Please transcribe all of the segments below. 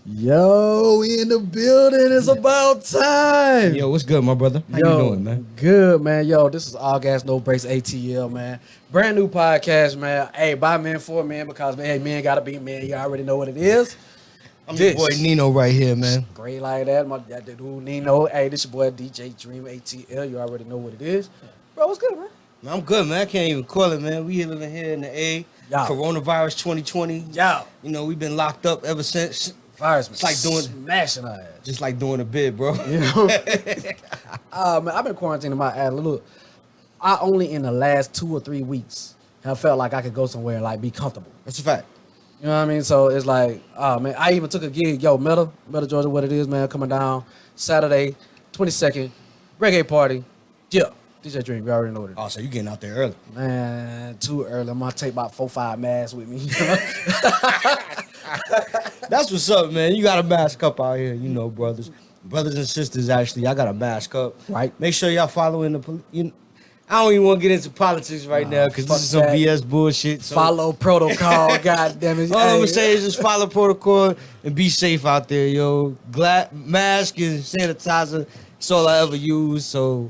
Yo, we in the building. It's about time. Yo, what's good, my brother? How you doing, man? Good, man. Yo, this is All Gas No Brakes ATL, man. Brand new podcast, man. Hey, by men for men because man, hey, men gotta be men. You already know what it is. I'm your boy Nino right here, man. Great like that. That dude Nino. Hey, this your boy DJ Dream ATL. You already know what it is. Bro, what's good, man? I'm good, man. I can't even call it, man. We living here in the A. Yo. Coronavirus 2020. Yo. You know, we've been locked up ever since. Virus, It's like doing smashing our ass. Just like doing a bid, bro. You know? Man, I've been quarantining my ass. Look, I only in the last 2 or 3 weeks have felt like I could go somewhere and like be comfortable. That's a fact. You know what I mean? So it's like, oh man, I even took a gig. Yo, Meta, Georgia, what it is, man, coming down Saturday, 22nd, reggae party. Yeah, DJ Dream, you already know what it is. Oh, so you getting out there early. Man, too early. I'm gonna take about 4-5 masks with me. That's what's up, man. You got to mask up out here, you know, brothers and sisters. Actually, I got to mask up. Right. Make sure y'all following the. I don't even want to get into politics right now because this is some that. BS bullshit. So. Follow protocol, goddamn it. All I'm gonna say is just follow protocol and be safe out there, yo. Mask and sanitizer. That's all I ever use. So,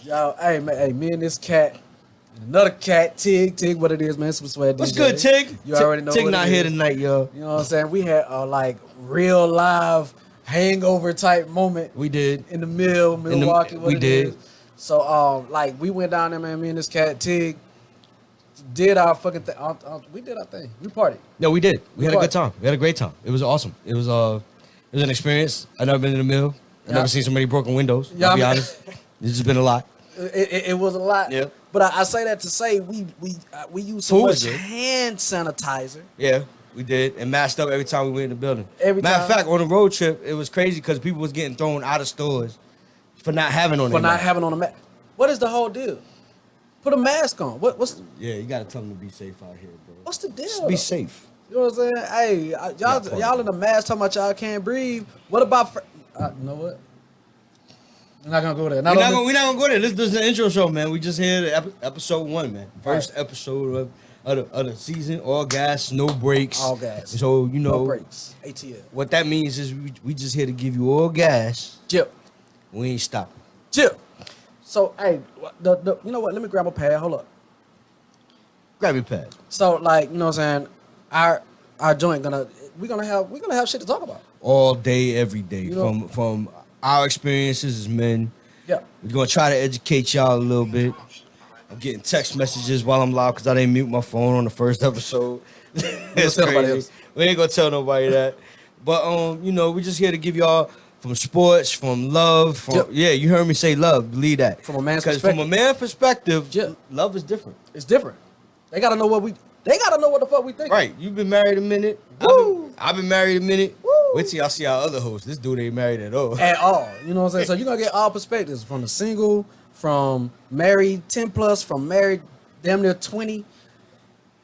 Yo, hey man, hey, me and this cat. Another cat, Tig, what it is, man. Some sweat. what's DJ. good, Tig? You already know. Tig what not it here is. tonight, yo. You know what I'm saying? We had a like real live hangover type moment We did. in the Milwaukee. we did. So like we went down there, man. Me and this cat Tig did our fucking thing. We did our thing. We partied. No, we did. We had a What? good time. We had a great time. It was awesome. It was an experience. I never been in the mill. I Yeah. never seen so many broken windows. Yeah, I'll be I mean- honest. It's just been a lot. It was a lot. Yeah. But I say that to say we use so Food much was good. hand sanitizer. Yeah, we did. And masked up every time we went in the building. Every Matter time. of fact, on the road trip, it was crazy because people was getting thrown out of stores for not having on For their not mask. having on a mask. What is the whole deal? Put a mask on. What's Yeah, you gotta tell them to be safe out here, bro. what's the deal? Just be safe. You know what I'm saying? Hey, y'all in the mask talking about y'all can't breathe. What about? You know what? We're not gonna go there. We're not gonna go there. This is the intro show, man. We just here episode 1, man. First episode of the season. All gas, no brakes. All gas. So you know No brakes. ATL. what that means is we just here to give you all gas. Chip. We ain't stopping. Chip. So hey, you know what? Let me grab a pad. Hold up. Grab your pad. So like, you know what I'm saying? Our joint we're gonna have shit to talk about. All day, every day. You know- From our experiences as men. Yeah. We're gonna try to educate y'all a little bit. I'm getting text messages while I'm live because I didn't mute my phone on the first episode. It's tell nobody crazy. else. We ain't gonna tell nobody that. But you know, we're just here to give y'all from sports, from love, from Yep. yeah, you heard me say love. Believe that. From a man's Because from a perspective. man's perspective, Yep. love is different. It's different. They gotta know what the fuck we think. Right. You've been married a minute. Woo. I've been married a minute. Woo. Wait till y'all see our other hosts. This dude ain't married at all. At all. You know what I'm saying? So you're gonna get all perspectives from the single, from married 10 plus, from married damn near 20,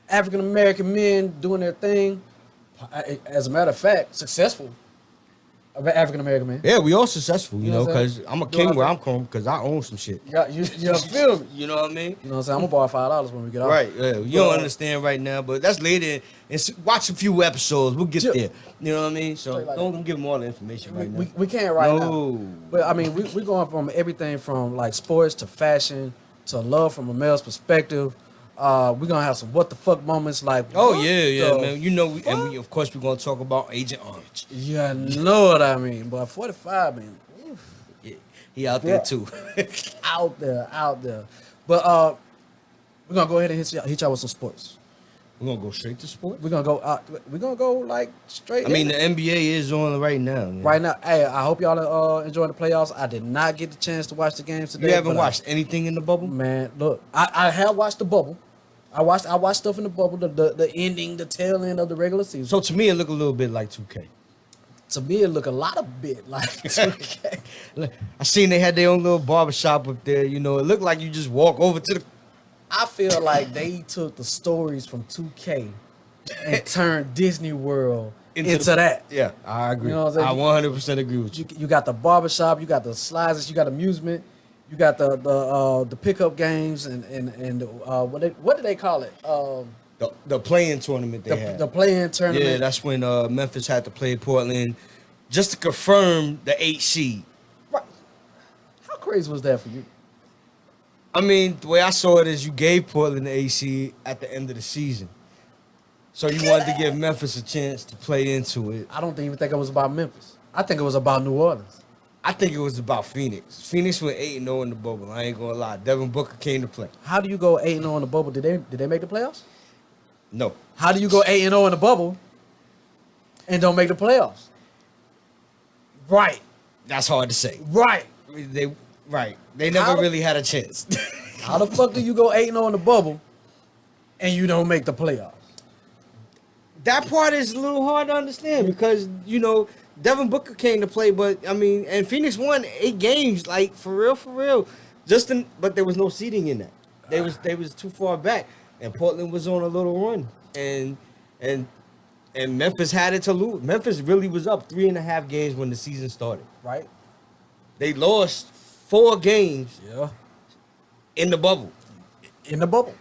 African American men doing their thing. As a matter of fact, successful African American men. Yeah, we all successful, you You know, know what I'm because saying? I'm a You know king what where I'm I'm from because I own some shit. Yeah, you feel me? You know what I mean? You know what I'm saying? I'm gonna borrow $5 when we get off. Right, yeah. You don't understand right now, but that's later. And watch a few episodes. We'll get Sure. there. You know what I mean? So Straight like don't give them all the information right now. We can't right No. now. But I mean, we're going from everything from like sports to fashion to love from a male's perspective. We're gonna have some what the fuck moments like. Oh what yeah, the man. You know, and fuck? we of course we're gonna talk about Agent Orange. Yeah, know what I mean. But 45, man, oof, Yeah, he out there Yeah. too. out there. But we're gonna go ahead and hit y'all with some sports. We're gonna go straight to sports. We're gonna go like straight. I mean, the in. NBA is on right now. Man. Right now, hey, I hope y'all are enjoying the playoffs. I did not get the chance to watch the games today. You haven't but watched anything in the bubble? Man, look, I have watched the bubble. I watched stuff in the bubble, the ending, the tail end of the regular season. So to me, it look a little bit like 2K. To me, it look a lot of bit like 2K. Look, I seen they had their own little barbershop up there. You know, it looked like you just walk over to the. I feel like they took the stories from 2K and turned Disney World into that. Yeah, I agree. You know what I'm I saying? 100% agree with you. You got the barbershop, you got the slides, you got amusement, you got the pickup games and what do they call it? The the play-in tournament they had. The play-in tournament. Yeah, that's when Memphis had to play Portland just to confirm the 8 seed. Right. How crazy was that for you? I mean, the way I saw it is you gave Portland the 8 seed at the end of the season. So you wanted to give Memphis a chance to play into it. I don't even think it was about Memphis. I think it was about New Orleans. I think it was about Phoenix. Phoenix went 8-0 in the bubble. I ain't gonna lie. Devin Booker came to play. How do you go 8-0 in the bubble? Did they make the playoffs? No. How do you go 8-0 in the bubble and don't make the playoffs? Right. That's hard to say. Right. They never really had a chance. How the fuck do you go 8-0 in the bubble and you don't make the playoffs? That part is a little hard to understand because, Devin Booker came to play, but, and Phoenix won 8 games, like, for real. But there was no seeding in that. They was too far back, and Portland was on a little run, and Memphis had it to lose. Memphis really was up 3.5 games when the season started. Right. They lost 4 games in the bubble. In the bubble.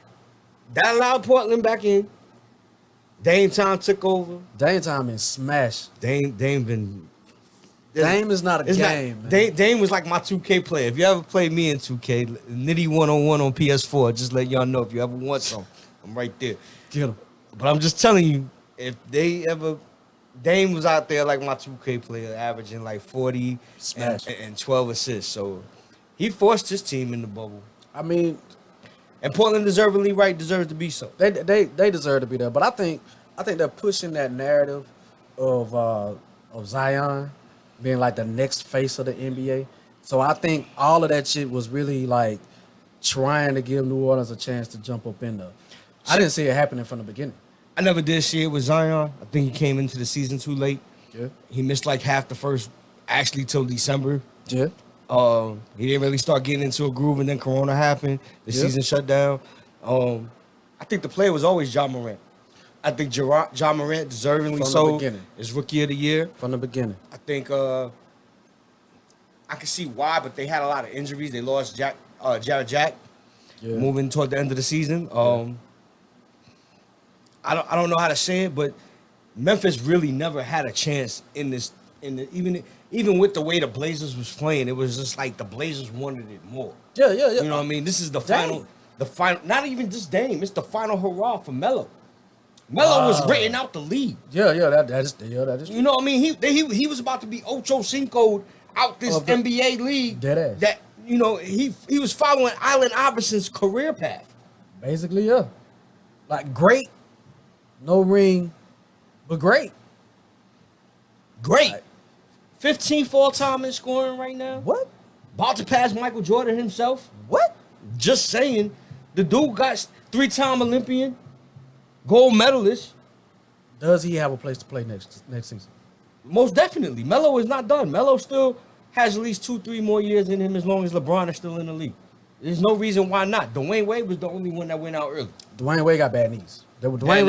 That allowed Portland back in. Dame time took over. Dame time is smash. Dame is not a game, man. Dame was like my 2K player. If you ever played me in 2K, Nitty 101 on PS4, just let y'all know if you ever want some. I'm right there. Get him. But I'm just telling you, if Dame was out there like my 2K player, averaging like 40 and 12 assists. So he forced his team in the bubble. I mean, and Portland deserves to be so. They deserve to be there. But I think they're pushing that narrative of Zion being like the next face of the NBA. So I think all of that shit was really like trying to give New Orleans a chance to jump up in there. I didn't see it happening from the beginning. I never did see it with Zion. I think he came into the season too late. Yeah. He missed like half the first, actually till December. Yeah. He didn't really start getting into a groove, and then Corona happened. The season shut down. I think the player was always Ja Morant. I think Ja Morant, deservingly so, is Rookie of the Year. From the beginning. I think I can see why, but they had a lot of injuries. They lost Jared Jack moving toward the end of the season. I don't know how to say it, but Memphis really never had a chance in this. Even with the way the Blazers was playing, it was just like the Blazers wanted it more. Yeah. You know what I mean? This is the final. Not even just Dame. It's the final hurrah for Melo. Melo was written out the league. That is. You know what I mean? He was about to be Ocho Cinco out this NBA league. Dead ass. That he was following Allen Iverson's career path. Basically, yeah. Like great, no ring, but great. Great. 15th all-time in scoring right now. What? About to pass Michael Jordan himself. What? Just saying. The dude got 3-time Olympian, gold medalist. Does he have a place to play next season? Most definitely. Melo is not done. Melo still has at least 2-3 more years in him as long as LeBron is still in the league. There's no reason why not. Dwayne Wade was the only one that went out early. Dwayne Wade got bad knees. That's why he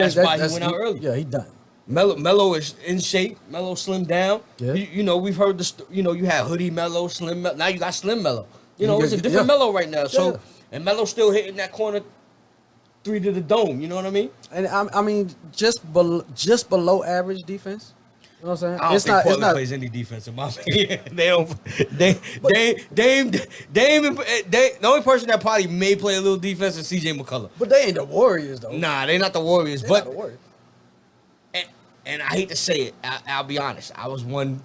went out early. Yeah, he done. Melo is in shape. Melo slimmed down. Yeah. We've heard you had Hoodie Melo, Slim Melo. Now you got Slim Melo. It's a different Melo right now. So, and Melo's still hitting that corner 3 to the dome. You know what I mean? And I mean, just below average defense. You know what I'm saying? I don't think Portland plays any defense in my opinion. They don't. Dame. The only person that probably may play a little defense is CJ McCullough. But they ain't the Warriors though. Nah, they not the Warriors. They're but not the Warriors. And I hate to say it, I'll be honest. I was one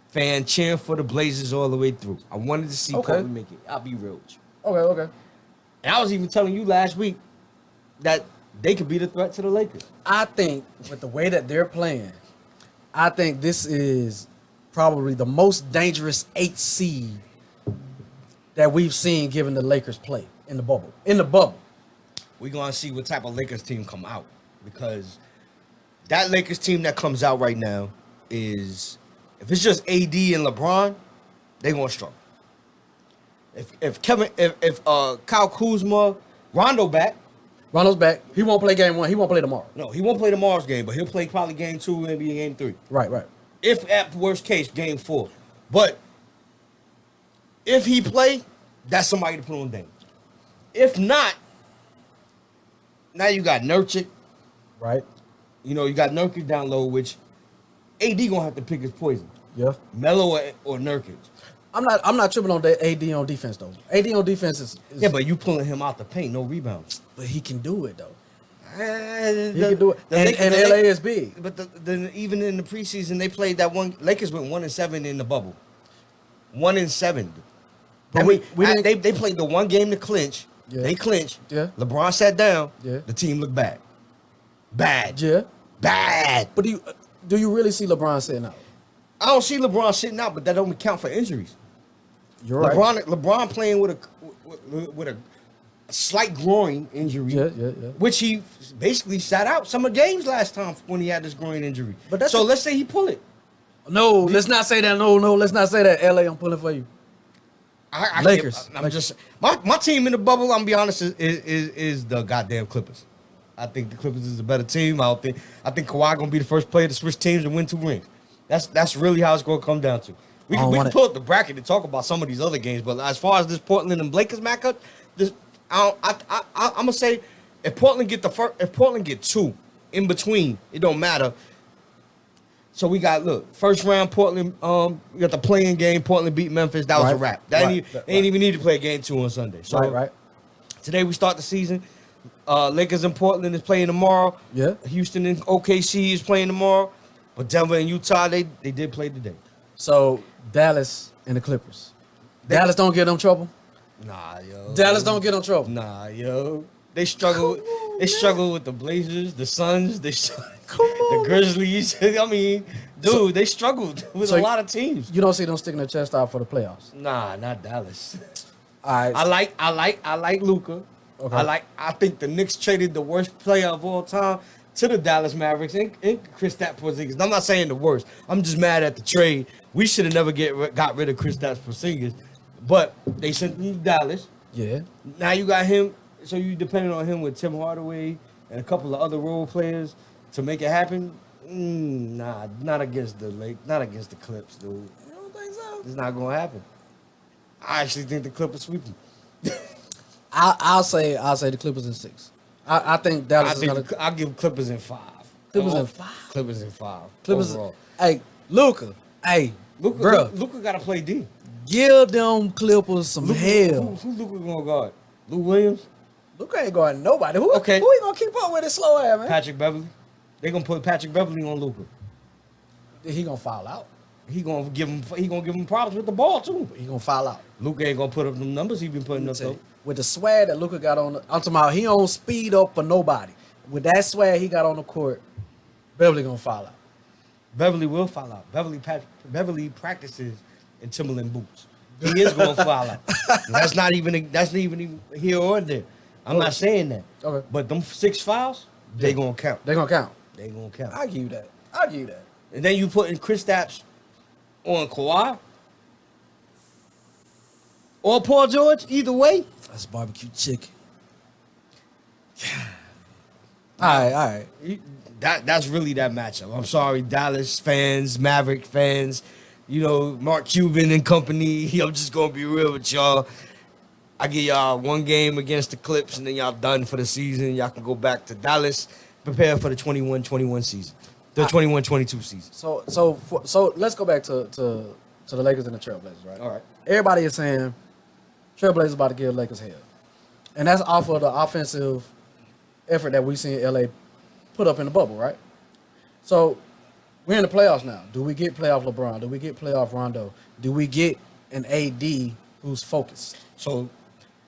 fan cheering for the Blazers all the way through. I wanted to see Portland make it. I'll be real with you. Okay. And I was even telling you last week that they could be the threat to the Lakers. I think with the way that they're playing, I think this is probably the most dangerous 8 seed that we've seen given the Lakers play in the bubble. We're going to see what type of Lakers team come out because that Lakers team that comes out right now is, if it's just AD and LeBron, they gonna struggle. If Kyle Kuzma, Rondo's back. He won't play game 1. He won't play tomorrow. No, he won't play tomorrow's game, but he'll play probably game 2, maybe game 3. Right. If at worst case, game 4. But if he play, that's somebody to put on Dame. If not, now you got Nurkic, Right. You know, you got Nurkic down low, which AD gonna have to pick his poison. Yeah. Melo or Nurkic. I'm not tripping on the AD on defense though. AD on defense is Yeah, but you pulling him out the paint, no rebounds. but he can do it though. He He can do it. And LA is big. But then even in the preseason, they played that one. Lakers went 1-7 in the bubble. 1-7. But I we mean, didn't- they played the one game to clinch. Yeah. They clinched. Yeah. LeBron sat down. Yeah. The team looked bad. Bad. Yeah. Bad. But do you really see LeBron sitting out? I don't see LeBron sitting out, but that don't count for injuries. You're right. LeBron playing with a slight groin injury. Yeah. Which he basically sat out some of the games last time when he had this groin injury. But that's so the- let's say he pull it. No, let's not say that. No, let's not say that. LA, I'm pulling for you. I Lakers. I'm just my team in the bubble. I'm gonna be honest is the goddamn Clippers. I think the Clippers is a better team. I think Kawhi gonna be the first player to switch teams and win 2 rings. That's really how it's gonna come down to. We can pull up the bracket and talk about some of these other games, but as far as this Portland and Lakers matchup, I'm gonna say if Portland get if Portland get 2 in between, it don't matter. So we got first round Portland. We got the playing game. Portland beat Memphis. That was a wrap. They ain't even need to play game 2 on Sunday. So Right. today we start the season. Lakers and Portland is playing tomorrow. Yeah. Houston and OKC is playing tomorrow. But Denver and Utah, they did play today. So Dallas and the Clippers. Dallas don't get them trouble. Nah, yo. Dallas don't get them trouble. Nah, yo. They struggle. They struggle with the Blazers, the Suns, Come on. the Grizzlies. I mean, dude, they struggled with So a lot of teams. You don't see them sticking their chest out for the playoffs. Nah, not Dallas. All right. I like Luka. Okay. I think the Knicks traded the worst player of all time to the Dallas Mavericks and Kristaps Porzingis. I'm not saying the worst. I'm just mad at the trade. We should have never got rid of Kristaps Porzingis, but they sent him to Dallas. Yeah. Now you got him, so you depending on him with Tim Hardaway and a couple of other role players to make it happen. Nah, not against the Clips, dude. You don't think so? It's not gonna happen. I actually think the Clippers sweep them. I'll say the Clippers in 6. I think Dallas is gonna. I'll give Clippers in 5. Clippers in 5. Clippers in 5. Clippers. Overall. Hey, Luka. Hey, bro. Luka got to play D. Give them Clippers some hell. Who Luka gonna guard? Lou Williams, Luka ain't going nobody. Who he gonna keep up with his slow ass, man? Patrick Beverly. They gonna put Patrick Beverly on Luka. He gonna foul out. He gonna give him problems with the ball too. He gonna foul out. Luka ain't gonna put up them numbers he been putting up Tell though. you, with the swag that Luka got on, I'm talking about he don't speed up for nobody. With that swag he got on the court, Beverly gonna foul out. Beverly will foul out. Beverly practices in Timberland boots. He is gonna foul out. That's not even here or there. I'm not saying that. Okay. But them 6 fouls, they gonna count. They gonna count. They gonna count. I give you that. And then you putting Kristaps on Kawhi or Paul George. Either way, That's barbecue chicken. All right. that's really that matchup. I'm sorry, Dallas fans, Maverick fans, Mark Cuban and company. I'm just gonna be real with y'all. I give y'all 1 game against the Clips, and then y'all done for the season. Y'all can go back to Dallas, prepare for the 21-21 season, the 21-22 season. So let's go back to the Lakers and the Trailblazers, right? All right. Everybody is saying Trailblazers about to give Lakers hell, and that's off of the offensive effort that we seen LA put up in the bubble, right? So we're in the playoffs now. Do we get playoff LeBron? Do we get playoff Rondo? Do we get an AD who's focused? So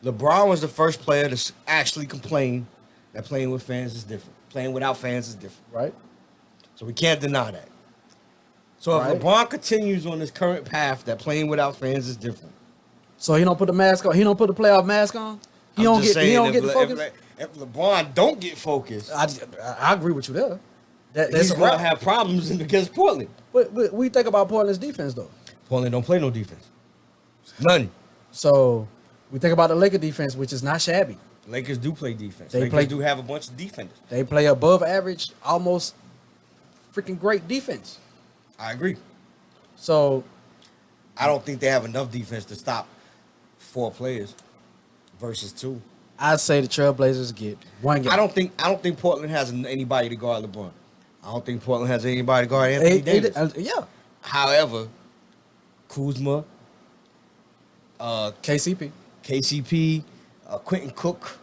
LeBron was the first player to actually complain that playing with fans is different. Playing without fans is different. Right? So we can't deny that. So if Right. LeBron continues on this current path that playing without fans is different. So he don't put the mask on. He don't put the playoff mask on. He don't get the focus. If LeBron don't get focused, I agree with you there. That's he's a gonna wrap. have problems against Portland. But we think about Portland's defense though. Portland don't play no defense. None. So we think about the Lakers defense, which is not shabby. Lakers do play defense. They Lakers do have a bunch of defenders. They play above average, almost freaking great defense. I agree. So I don't think they have enough defense to stop 4 players versus 2. I'd say the Trailblazers get one game. I don't think Portland has anybody to guard LeBron. I don't think Portland has anybody to guard Anthony Davis. Yeah. However, Kuzma, KCP, Quentin Cook,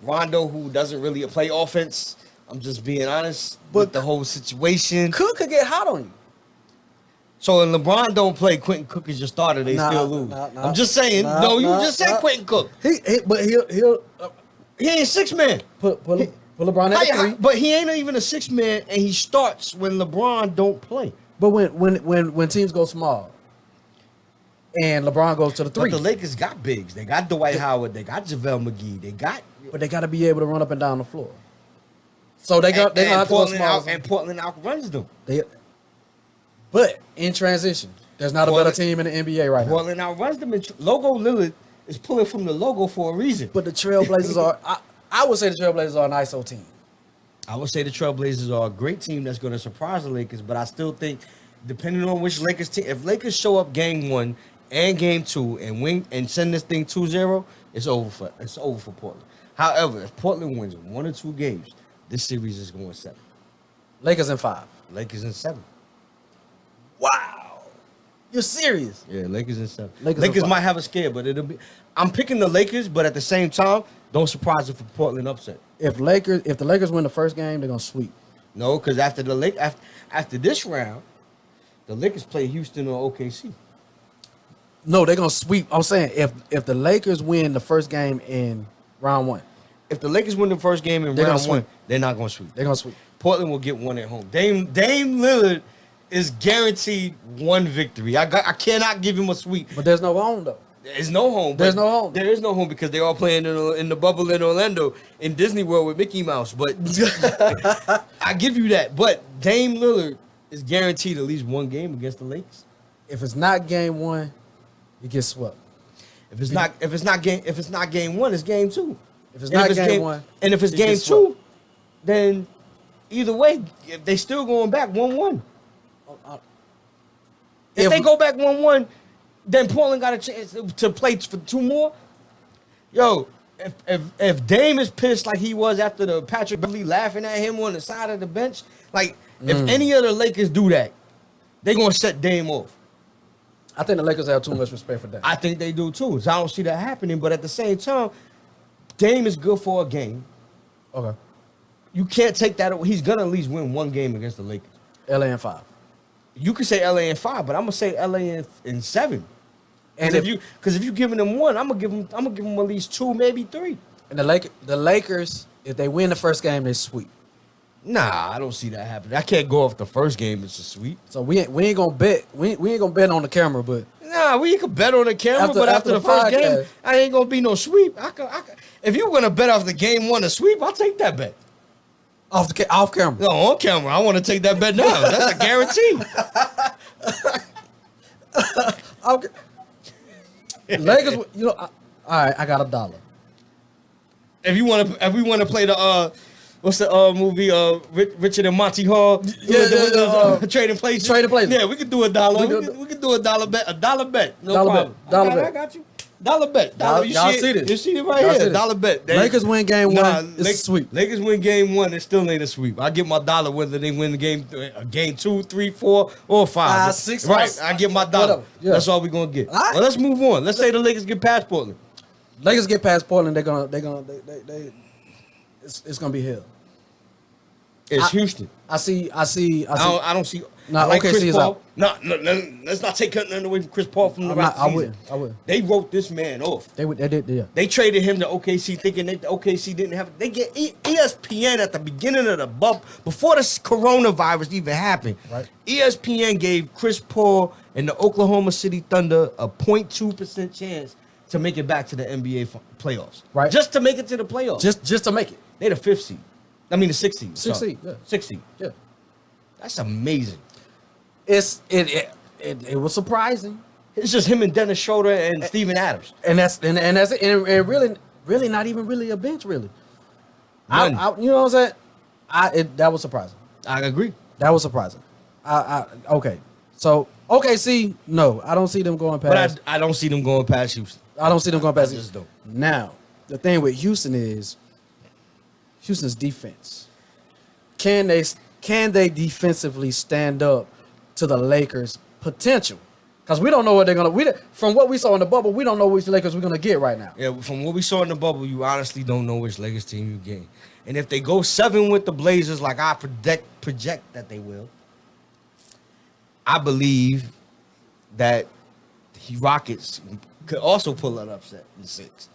Rondo, who doesn't really play offense. I'm just being honest with the whole situation. Cook could get hot on you. So when LeBron don't play, Quentin Cook is your starter. They still lose. I'm just saying. You just said Quentin Cook. But he ain't 6-man. Put LeBron at 3. But he ain't even a 6-man, and he starts when LeBron don't play. But when teams go small, and LeBron goes to the 3, but the Lakers got bigs. They got Dwight Howard. They got JaVale McGee. But they got to be able to run up and down the floor. So they gonna have to go small. And Portland outruns them. But in transition, there's not a better team in the NBA right now. Portland outruns them. Logo Lillard is pulling from the logo for a reason. But the Trailblazers are. I would say the Trailblazers are an ISO team. I would say the Trailblazers are a great team that's going to surprise the Lakers, but I still think, depending on which Lakers team, if Lakers show up game 1 and game 2 and win and send this thing 2-0, it's over for Portland. However, if Portland wins 1 or 2 games, this series is going 7. Lakers in 5. Lakers in 7. Wow, you're serious? Yeah, Lakers in 7. Lakers might have a scare, but it'll be. I'm picking the Lakers, but at the same time, don't surprise if a Portland upset. If the Lakers win the first game, they're gonna sweep. No, because after this round, the Lakers play Houston or OKC. No, they're gonna sweep. I'm saying if the Lakers win the first game in round 1, if the Lakers win the first game in round 1, they're not gonna sweep. They're gonna sweep. Portland will get 1 at home. Dame Lillard is guaranteed 1 victory. I cannot give him a sweep. But there's no home though. There's no home. There's no home. There is no home because they're all playing in the bubble in Orlando in Disney World with Mickey Mouse. But I give you that. But Dame Lillard is guaranteed at least 1 game against the Lakers. If it's not game 1, he gets swept. If it's not game 1, it's game 2. If it's not game 1, and if it's game 2, then either way, if they still going back 1-1. If they go back 1-1, then Portland got a chance to play for 2 more. Yo, if Dame is pissed like he was after the Patrick Beverly laughing at him on the side of the bench, like if any other Lakers do that, they're gonna set Dame off. I think the Lakers have too much respect for Dame. I think they do too. So I don't see that happening. But at the same time, Dame is good for a game. Okay. You can't take that away. He's gonna at least win 1 game against the Lakers. LA in 5. You could say LA in 5, but I'm gonna say LA in 7. And if you giving them 1, I'm gonna give them at least 2, maybe 3. And the Lakers, if they win the first game, they sweep. Nah, I don't see that happening. I can't go off the first game. It's a sweep. So we ain't gonna bet. We ain't gonna bet on the camera, but nah, we can bet on the camera. But after the first game, I ain't gonna be no sweep. I can, if you're gonna bet off the game 1 a sweep, I'll take that bet. Off camera. No, on camera. I want to take that bet now. That's a guarantee. Okay. Lakers, all right. I got $1. If we want to play the what's the movie Richard and Monty Hall? Trading Places. Trading Places. Yeah, we could do $1. We could do $1 bet. $1 bet. No problem. $1 bet. I got you. $1 bet. Y'all see this? You see it right here. $1 bet. Lakers win game 1. It's a sweep. Lakers win game 1. It still ain't a sweep. I get my $1 whether they win the game 2, 3, 4, or 5. 6. Right. I get my $1. Yeah. That's all we're gonna get. All right. Well, let's move on. Let's say the Lakers get past Portland. Lakers get past Portland. It's gonna be hell. It's Houston. I don't see. No, I like Chris OKC is Paul. out. No, let's not take nothing away from Chris Paul from the right season. I would. They wrote this man off. They did. Yeah. They traded him to OKC thinking that the OKC didn't have. They get ESPN at the beginning of the bubble before this coronavirus even happened. Right. ESPN gave Chris Paul and the Oklahoma City Thunder a 0.2% chance to make it back to the NBA playoffs. Right. Just to make it to the playoffs. Just to make it. They the 5th seed. I mean the 6th seed. 6th seed. Yeah. 6th seed. Yeah. That's amazing. It was surprising. It's just him and Dennis Schroeder and Steven Adams. And that's it. And really not even really a bench, really. You know what I'm saying? That was surprising. I agree. That was surprising. Okay. So no, I don't see them going past. But I don't see them going past Houston. I don't see them going past. I just don't. Now, the thing with Houston is Houston's defense. Can they defensively stand up to the Lakers' potential? Because we don't know what they're gonna. From what we saw in the bubble, we don't know which Lakers we're gonna get right now. Yeah, from what we saw in the bubble, you honestly don't know which Lakers team you getting. And if they go 7 with the Blazers, like I project that they will, I believe that the Rockets could also pull an upset in 6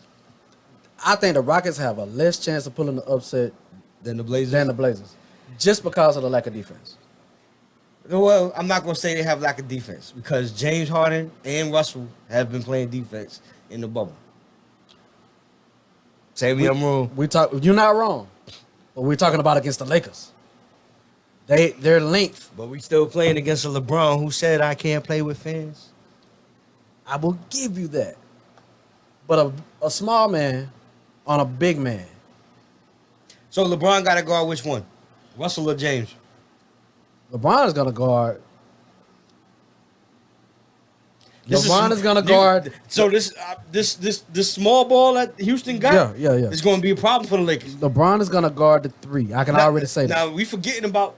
I think the Rockets have a less chance of pulling the upset than the Blazers. Just because of the lack of defense. Well, I'm not gonna say they have lack of defense because James Harden and Russell have been playing defense in the bubble. Say me I'm wrong. You're not wrong, but we're talking about against the Lakers. Their length. But we still playing against a LeBron who said I can't play with fans. I will give you that. But a small man on a big man. So LeBron got to guard which one? Russell or James? LeBron is going to guard. LeBron is going to guard. So this small ball that Houston got Yeah. is going to be a problem for the Lakers. LeBron is going to guard the 3. I can already say that. Now, we forgetting about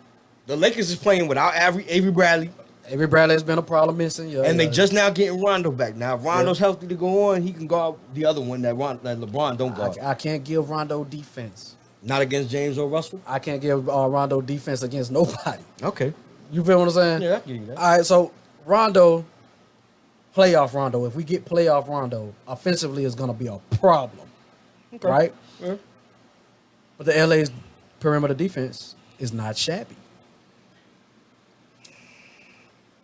the Lakers is playing without Avery Bradley. Avery Bradley has been a problem missing. Yeah, And they just now getting Rondo back. Now, if Rondo's healthy to go on, he can guard the other one that LeBron don't guard. I can't give Rondo defense. Not against James or Russell? I can't give Rondo defense against nobody. Okay. You feel what I'm saying? Yeah, I get you that. All right, so Rondo, playoff Rondo. If we get playoff Rondo, offensively is going to be a problem, Okay. right? Yeah. But the LA's perimeter defense is not shabby.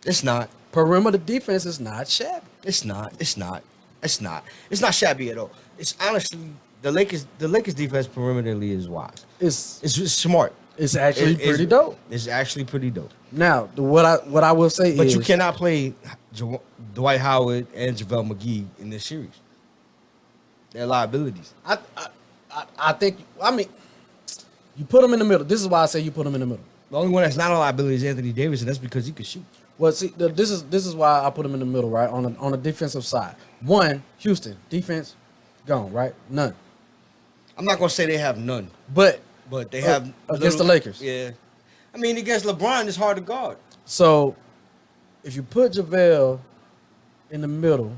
It's not. Perimeter defense is not shabby. It's not. It's not. It's not. It's not shabby at all. It's honestly the Lakers defense perimeterly is wise. It's It's smart. it's actually pretty dope. It's actually pretty dope. Now, what I will say But is, you cannot play Dwight Howard and JaVale McGee in this series. They're liabilities. I think. I mean, you put them in the middle. This is why I say you put them in the middle. The only one that's not a liability is Anthony Davis, and that's because he can shoot. Well, see, this is why I put them in the middle, right? On the defensive side. One, Houston defense, gone, right? None. I'm not gonna say they have none, But but they have against the Lakers. Yeah, I mean against LeBron, it's hard to guard. So, if you put JaVale in the middle,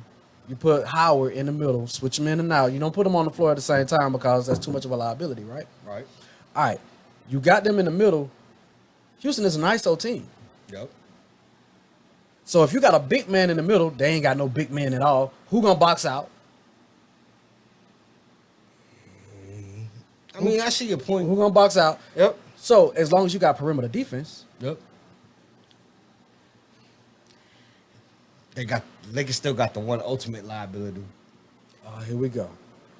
you put Howard in the middle, switch them in and out. You don't put them on the floor at the same time because that's too much of a liability, right? Right. All right. You got them in the middle. Houston is an ISO team. Yep. So if you got a big man in the middle, they ain't got no big man at all. Who gonna box out? I mean, I see your point. Who gonna box out? Yep. So as long as you got perimeter defense, Yep. Lakers still got the one ultimate liability. here we go.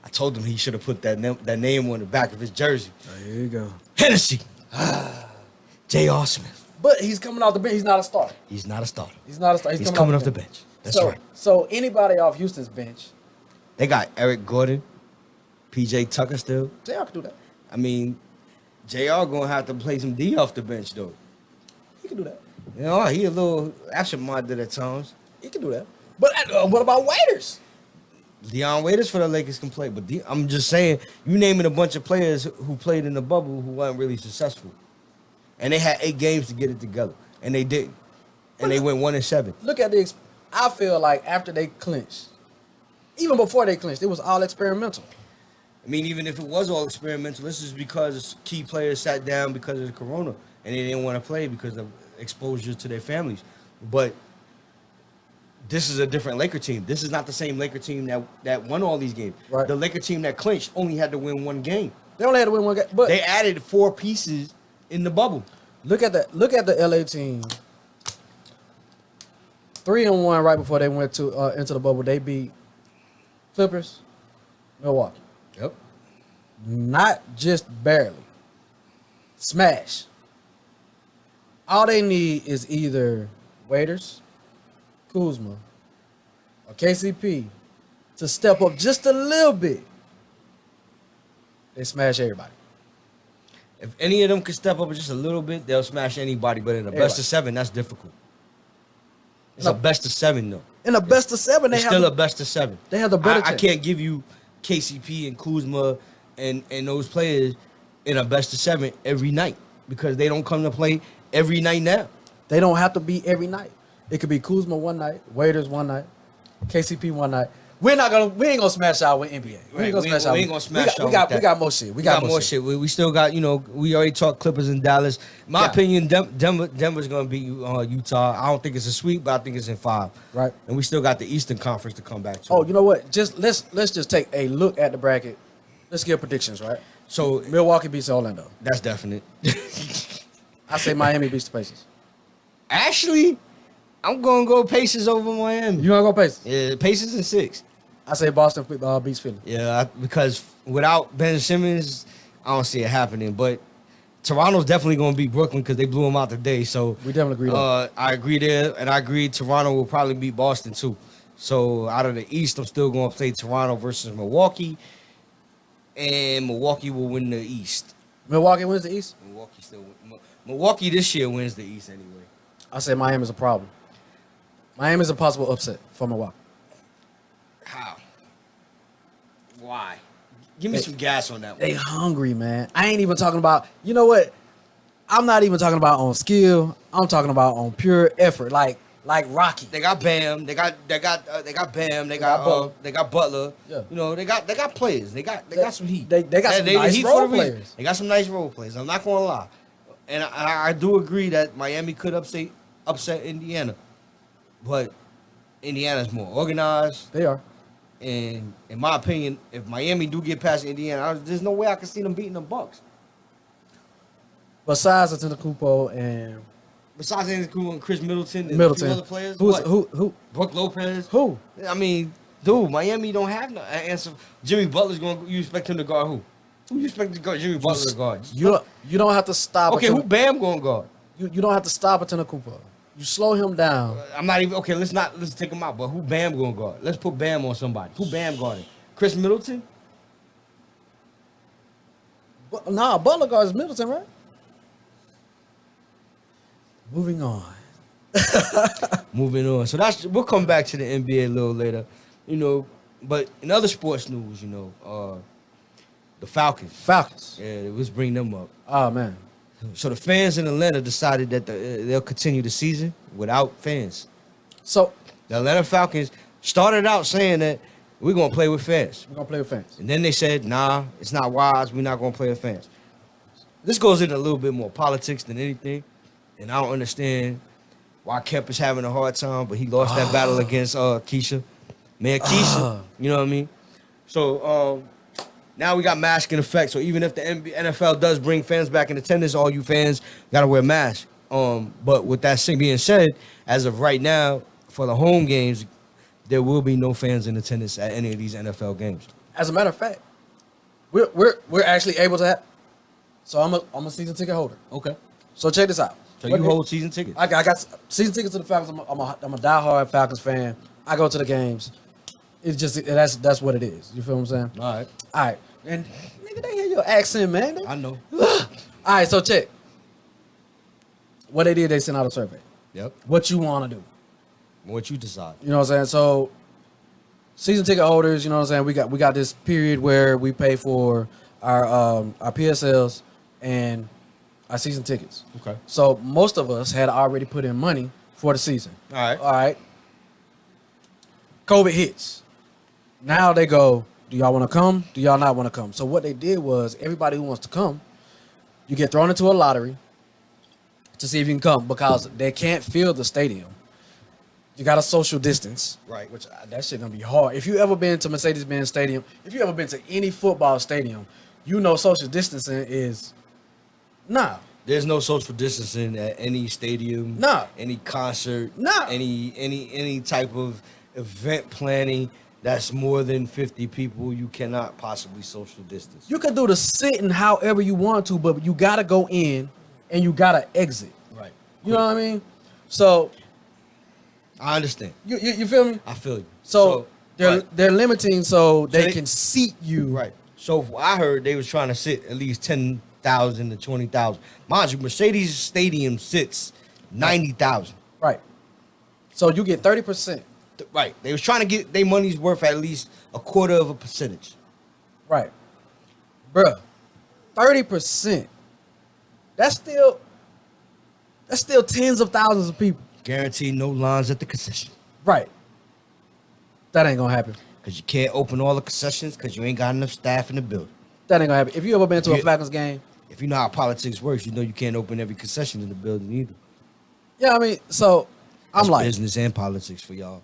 I told him he should have put that name on the back of his jersey. Here you go. Hennessy. J.R. Smith. But he's coming off the bench. He's not a starter. He's not a starter. He's not a starter. He's coming off the bench. That's so, right. So anybody off Houston's bench, They got Eric Gordon, P.J. Tucker still. JR can do that. I mean, J.R. gonna have to play some D off the bench though. He can do that. You know, he a little absent-minded at times. He can do that. But what about Waiters? Deion Waiters for the Lakers can play, but I'm just saying, you naming a bunch of players who played in the bubble who weren't really successful, and they had 8 games to get it together, and they didn't, and they went 1-7. Look at the. I feel like after they clinched, even before they clinched, it was all experimental. I mean, even if it was all experimental, this is because key players sat down because of the corona, and they didn't want to play because of exposure to their families. But this is a different Laker team. This is not the same Laker team that won all these games. Right. The Laker team that clinched only had to win 1 game. They only had to win 1 game, but They added 4 pieces in the bubble. look at the LA team. 3-1 right before they went to into the bubble. They beat Clippers, Milwaukee. Yep. Not just barely. Smash. All they need is either Waiters, Kuzma, or KCP to step up just a little bit. They smash everybody. If any of them could step up just a little bit, they'll smash anybody. But in a best of 7, that's difficult. It's No. a best of 7 though. In the best of 7, they It's have still a best of 7. they have the better I chance. can't give you KCP and Kuzma and those players in a best of 7 every night because they don't come to play every night now. They don't have to be every night. It could be Kuzma one night, Waiters one night, KCP one night. We ain't gonna smash out with NBA. We ain't gonna smash out. We ain't gonna smash out. We got more shit. We got more shit. We still got, we already talked Clippers in Dallas. In my opinion, Denver's gonna beat Utah. I don't think it's a sweep, but I think it's in 5. Right. And we still got the Eastern Conference to come back to. Oh, you know what? Let's just take a look at the bracket. Let's give predictions, right? So Milwaukee beats Orlando. that's definite. I say Miami beats the Pacers. Actually, I'm gonna go Pacers over Miami. You gonna go Pacers? Yeah, Pacers in 6. I say Boston beats Philly. Yeah, because without Ben Simmons, I don't see it happening. But Toronto's definitely going to beat Brooklyn because they blew them out today. So We definitely agree on that. I agree there, and I agree Toronto will probably beat Boston too. So out of the East, I'm still going to say Toronto versus Milwaukee, and Milwaukee will win the East. Milwaukee wins the East. Milwaukee this year wins the East anyway. I say Miami's a problem. Miami's a possible upset for Milwaukee. How? Why? Give me some gas on that one. They hungry, man. I ain't even talking about, you know what? I'm not even talking about on skill. I'm talking about on pure effort, like Rocky. They got Bam. They got Bam. They got Butler. Yeah. They got players. They got some heat. They got some nice heat role for the reason. players. They got some nice role players. I'm not gonna lie, and I do agree that Miami could upset Indiana, but Indiana's more organized. They are. And in my opinion, if Miami do get past Indiana, there's no way I can see them beating the Bucks. Besides Antetokounmpo and Besides Antetokounmpo and Chris Middleton and a few other players, who? Brooke Lopez. Who? I mean, dude, Miami don't have no answer. Jimmy Butler's going. You expect him to guard who? Who you expect to guard Jimmy Butler to guard? You don't have to stop. Okay, who Bam going to guard? You don't have to stop Antetokounmpo. You slow him down. I'm not even okay. Let's take him out. But who Bam going to guard? Let's put Bam on somebody. Who Bam guarding? Chris Middleton? Nah, Butler guards Middleton, right? Moving on. Moving on. So we'll come back to the NBA a little later, But in other sports news, the Falcons. Yeah, let's bring them up. Oh man. So the fans in Atlanta decided that they'll continue the season without fans. So the Atlanta Falcons started out saying that we're gonna play with fans. We're gonna play with fans. And then they said, nah, it's not wise. We're not gonna play with fans. This goes into a little bit more politics than anything. And I don't understand why Kemp is having a hard time, but he lost that battle against Keisha. Man, Keisha, you know what I mean? So now we got mask in effect. So even if the NFL does bring fans back in attendance, all you fans got to wear masks. But with that being said, as of right now, for the home games, there will be no fans in attendance at any of these NFL games. As a matter of fact, we're actually able to have. So I'm a season ticket holder. Okay. So check this out. So you hold season tickets? I got season tickets to the Falcons. I'm a diehard Falcons fan. I go to the games. It's just that's what it is. You feel what I'm saying? All right. And nigga, they hear your accent, man. I know. All right, so check. What they did, they sent out a survey. Yep. What you want to do? What you decide? You know what I'm saying? So season ticket holders, you know what I'm saying? We got this period where we pay for our PSLs and our season tickets. Okay. So most of us had already put in money for the season. All right. COVID hits. Now they go, do y'all want to come? Do y'all not want to come? So what they did was everybody who wants to come, you get thrown into a lottery to see if you can come because they can't fill the stadium. You got to social distance. Right. Which that shit gonna be hard. If you ever been to Mercedes-Benz Stadium, if you ever been to any football stadium, you know social distancing is nah. There's no social distancing at any stadium. Nah. Any concert. Nah. Any type of event planning that's more than 50 people. You cannot possibly social distance. You can do the sitting however you want to, but you gotta go in and you gotta exit. Right. You know what I mean? So I understand. you feel me? I feel you. So they're limiting so they they can seat you. Right. So I heard they was trying to sit at least 10,000 to 20,000. Mind you, Mercedes Stadium sits 90,000. Right. So you get 30%. Right. They was trying to get their money's worth at least a quarter of a percentage. Right. Bruh, 30%. That's still tens of thousands of people. Guaranteed no lines at the concession. Right. That ain't gonna happen. Because you can't open all the concessions because you ain't got enough staff in the building. That ain't gonna happen. If you ever been to a You- Falcons game, If you know how politics works, you know you can't open every concession in the building either. yeah, I mean, so I'm That's like, business and politics for y'all.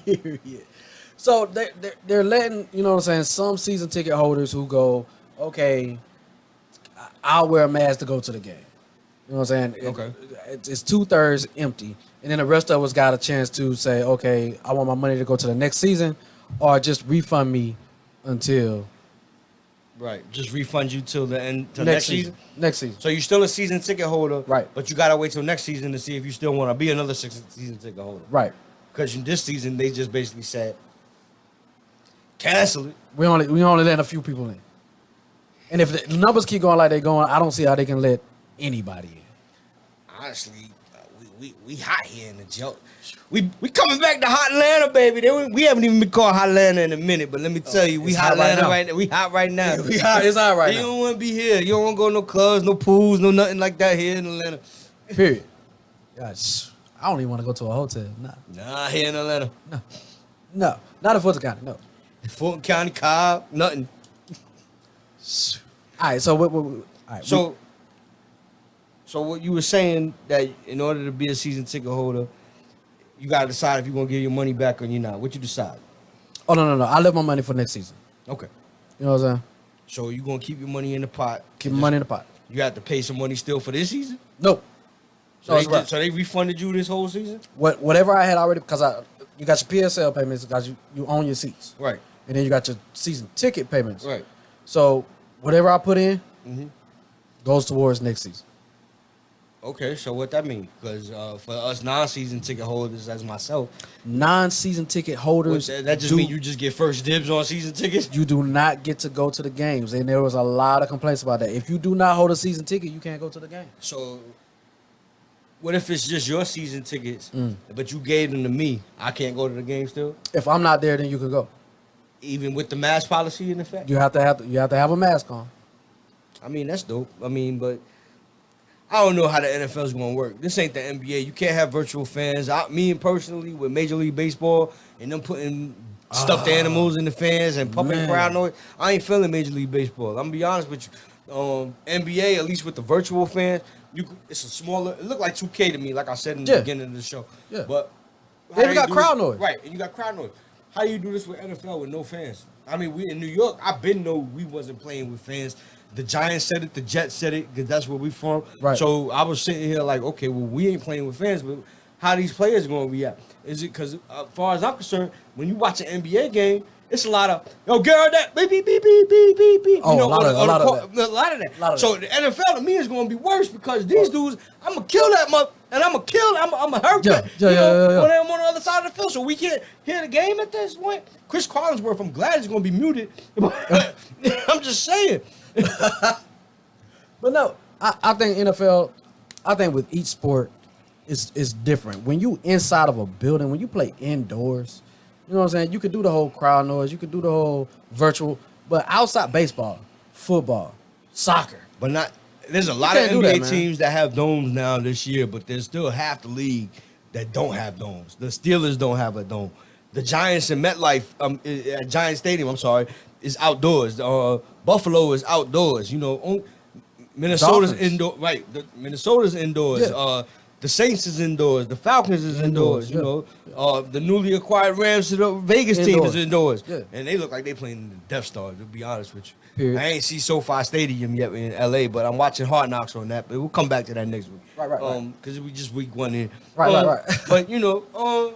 period. So they're letting, you know what I'm saying, some season ticket holders who go, okay, I'll wear a mask to go to the game. You know what I'm saying? Okay. It's 2/3 empty, and then the rest of us got a chance to say, okay, I want my money to go to the next season, or just refund me until Right. Just refund you till the end, till next season. Next season. So you're still a season ticket holder, Right. But you gotta wait till next season to see if you still want to be another season ticket holder, Right. Because this season they just basically said cancel it. We only let a few people in, and if the numbers keep going like they're going, I don't see how they can let anybody in. Honestly, we hot here in the joke. We coming back to Hot Atlanta, baby. We haven't even been called Hot Atlanta in a minute, but let me tell you, we it's Hot hot right Atlanta now. right now. We hot right now. We hot. It's hot right You now. don't want to be here. You don't want to go to no clubs, no pools, no nothing like that here in Atlanta. Period. Gosh, I don't even want to go to a hotel. Nah, here in Atlanta. No, not in Fulton County. No. Fulton County, Cobb, nothing. All right. So what? All right. So what you were saying that in order to be a season ticket holder, you gotta decide if you're gonna give your money back or you're not. What you decide? Oh no. I left my money for next season. Okay. You know what I'm saying? So you gonna keep your money in the pot. Keep my money in the pot. You have to pay some money still for this season? Nope. So, No, it's right. so they refunded you this whole season? Whatever I had already, because you got your PSL payments because you own your seats, Right. and then you got your season ticket payments. Right. So whatever I put in Mm-hmm. goes towards next season. Okay, so what that mean? Because for us non-season ticket holders as myself, Non-season ticket holders, that just means you just get first dibs on season tickets? you do not get to go to the games, and there was a lot of complaints about that. If you do not hold a season ticket, you can't go to the game. So what if it's just your season tickets, but you gave them to me? I can't go to the game still? If I'm not there, then you can go. Even with the mask policy in effect? You have to have a mask on. I mean, that's dope. I mean, but I don't know how the NFL is going to work. This ain't the NBA. You can't have virtual fans. Me personally, with Major League Baseball and them putting stuffed animals in the fans and pumping man. crowd noise, I ain't feeling Major League Baseball. I'm going to be honest with you. NBA, at least with the virtual fans, it's a smaller. It looked like 2K to me, like I said in the beginning of the show. Yeah. But They even how do you got do crowd this- noise. Right, and you got crowd noise. How do you do this with NFL with no fans? I mean, we in New York, I been know we wasn't playing with fans. The Giants said it, the Jets said it, because that's where we from. Right. So I was sitting here like, okay, well, we ain't playing with fans, but how these players going to react? Is it because, as far as I'm concerned, when you watch an NBA game, it's a lot of, yo, Garrett, that, beep, beep, beep, beep, beep, beep, beep. Oh, You know, a lot of that. A lot of that. Lot of So that. the NFL to me is going to be worse because these dudes, I'm going to kill that mother, and I'm going to kill, I'm going to hurt Yeah, that. yeah, you know, yeah. When I'm on the other side of the field, so we can't hear the game at this point. Chris Collinsworth, I'm glad he's going to be muted. I'm just saying. But no, I think NFL, I think with each sport, it's different. When you inside of a building, when you play indoors, you know what I'm saying? You could do the whole crowd noise, you could do the whole virtual, but outside baseball, football, soccer. But not. There's a lot of can't do that, NBA man. teams that have domes now this year, but there's still half the league that don't have domes. The Steelers don't have a dome. The Giants in MetLife, at Giant Stadium, I'm sorry, is outdoors. Buffalo is outdoors. You know, Minnesota's Dolphins. indoor. Right, Minnesota's indoors. Yeah. The Saints is indoors. The Falcons is indoors. Indoors, You know, the newly acquired Rams to the Vegas team is Indoors. indoors. Yeah. And they look like they playing in the Death Star. To be honest with you. Period. I ain't see SoFi Stadium yet in LA, but I'm watching Hard Knocks on that. But we'll come back to that next week. Right. Because we just week one in. Right. But you know,